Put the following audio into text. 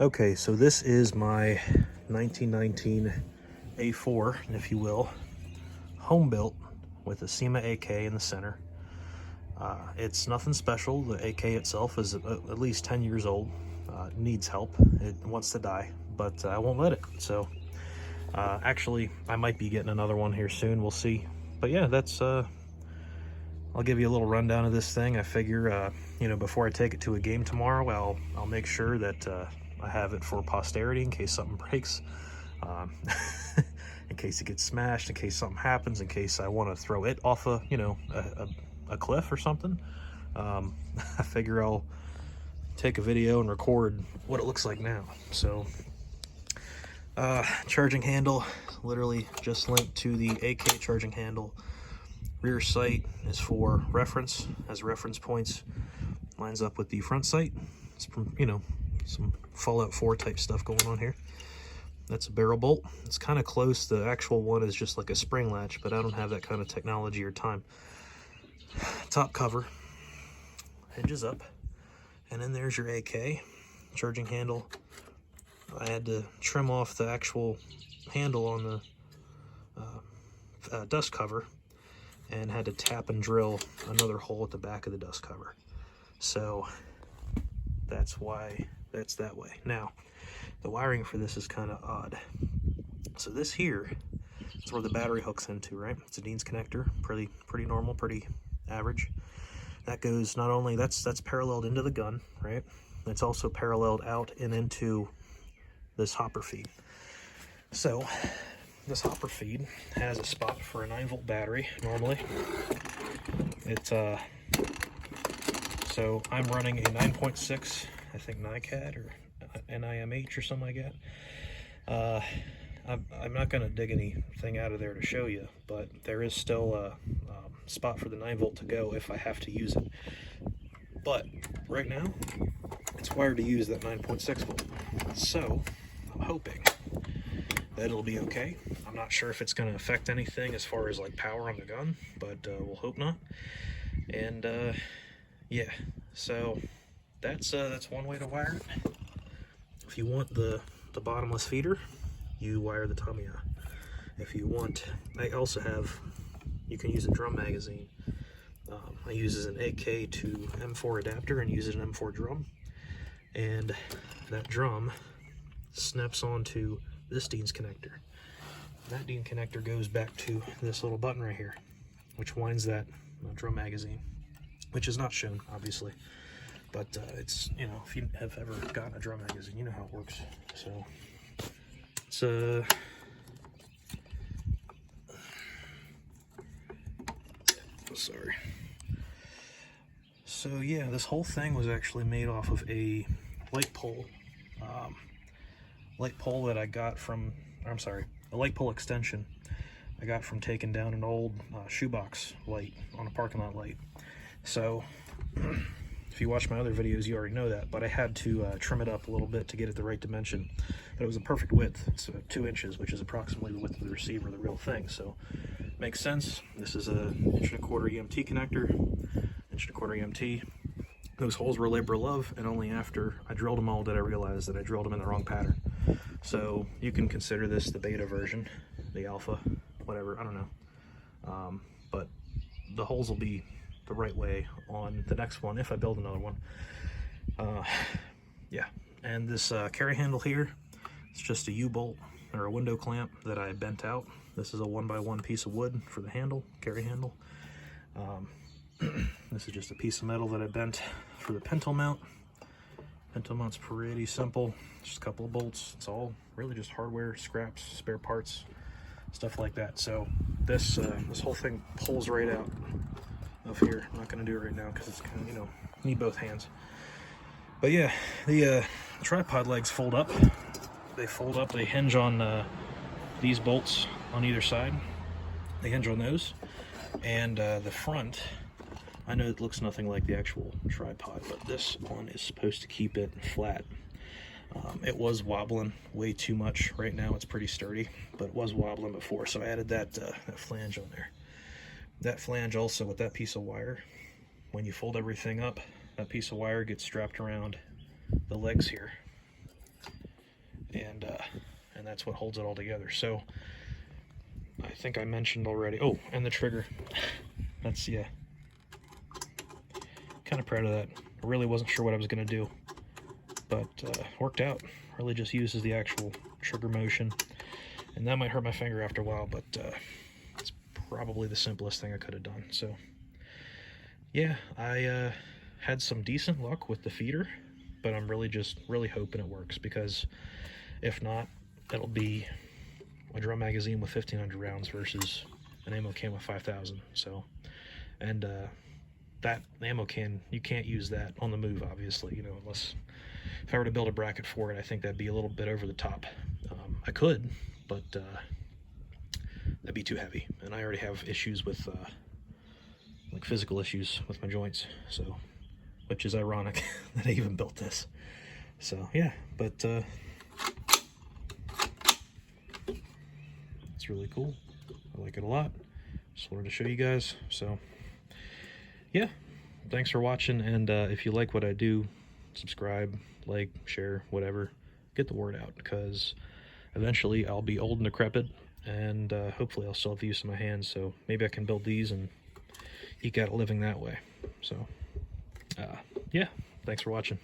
Okay, so this is my 1919 A4, if you will, home built with a CYMA AK in the center. It's nothing special. The AK itself is at least 10 years old. Needs help. It wants to die, but I won't let it. So actually, I might be getting another one here soon. We'll see. But yeah, that's I'll give you a little rundown of this thing. I figure, you know, before I take it to a game tomorrow, I'll make sure that I have it for posterity in case something breaks, in case it gets smashed, in case something happens, in case I want to throw it off a, you know, a cliff or something. I figure I'll take a video and record what it looks like now. So, charging handle, literally just linked to the AK charging handle. Rear sight is for reference, as reference points, lines up with the front sight. It's from, you know, some Fallout 4 type stuff going on here. That's a barrel bolt. It's kind of close. The actual one is just like a spring latch, but I don't have that kind of technology or time. Top cover hinges up, and then there's your AK charging handle. I had to trim off the actual handle on the dust cover, and had to tap and drill another hole at the back of the dust cover. So that's why that's that way. Now, the wiring for this is kind of odd. So this here is where the battery hooks into, right? It's a Dean's connector, pretty normal, pretty average. That goes not only, that's paralleled into the gun, right? It's also paralleled out and into this hopper feed. So this hopper feed has a spot for a 9-volt battery normally. It's so I'm running a 9.6, I think NiCad or NIMH or something like that. I'm not going to dig anything out of there to show you, but there is still a spot for the 9-volt to go if I have to use it. But right now, it's wired to use that 9.6 volt. So I'm hoping that it'll be okay. I'm not sure if it's going to affect anything as far as like power on the gun, but we'll hope not. And yeah, so that's one way to wire it. If you want the bottomless feeder, you wire the Tamiya. If you want, I also have, you can use a drum magazine. I use as an AK to M4 adapter and use it an M4 drum. And that drum snaps onto this Dean's connector. That Dean connector goes back to this little button right here, which winds that drum magazine, which is not shown, obviously. But it's, you know, if you have ever gotten a drum magazine, you know how it works. So it's sorry. So yeah, this whole thing was actually made off of a light pole that I got from, I'm sorry, a light pole extension I got from taking down an old shoebox light on a parking lot light. So if you watch my other videos, you already know that, but I had to trim it up a little bit to get it the right dimension. But it was a perfect width. It's 2 inches, which is approximately the width of the receiver, the real thing. So makes sense. This is a 1.25" EMT connector, 1.25" EMT. Those holes were labor of love, and only after I drilled them all did I realize that I drilled them in the wrong pattern. So you can consider this the beta version, the alpha, whatever, I don't know. But the holes will be the right way on the next one if I build another one. Yeah, and this carry handle here, it's just a U-bolt or a window clamp that I bent out. This is a 1x1 piece of wood for the handle, carry handle. This is just a piece of metal that I bent for the pintle mount. Pintle mount's pretty simple, just a couple of bolts. It's all really just hardware, scraps, spare parts, stuff like that. So this this whole thing pulls right out of here. I'm not going to do it right now because it's kind of, you know, need both hands. But yeah, the tripod legs fold up. They fold up, they hinge on these bolts on either side. They hinge on those. And the front, I know it looks nothing like the actual tripod, but this one is supposed to keep it flat. It was wobbling way too much. Right now it's pretty sturdy, but it was wobbling before, so I added that flange on there. That flange also, with that piece of wire, when you fold everything up, that piece of wire gets strapped around the legs here. and that's what holds it all together. So I think I mentioned already. Oh, and the trigger. That's, yeah, kind of proud of that. I really wasn't sure what I was going to do, but worked out. Really just uses the actual trigger motion, and that might hurt my finger after a while, but it's probably the simplest thing I could have done. So yeah, I had some decent luck with the feeder, but I'm really hoping it works, because if not, it'll be a drum magazine with 1,500 rounds versus an ammo can with 5,000. So, and that ammo can, you can't use that on the move, obviously, you know, unless if I were to build a bracket for it. I think that'd be a little bit over the top. I could, but that'd be too heavy, and I already have issues with like physical issues with my joints, so, which is ironic that I even built this. So yeah, but it's really cool. I like it a lot. Just wanted to show you guys. So yeah, thanks for watching, and if you like what I do, subscribe, like, share, whatever. Get the word out, because eventually I'll be old and decrepit, and hopefully I'll still have use of my hands, so maybe I can build these and eke out a living that way. So yeah, thanks for watching.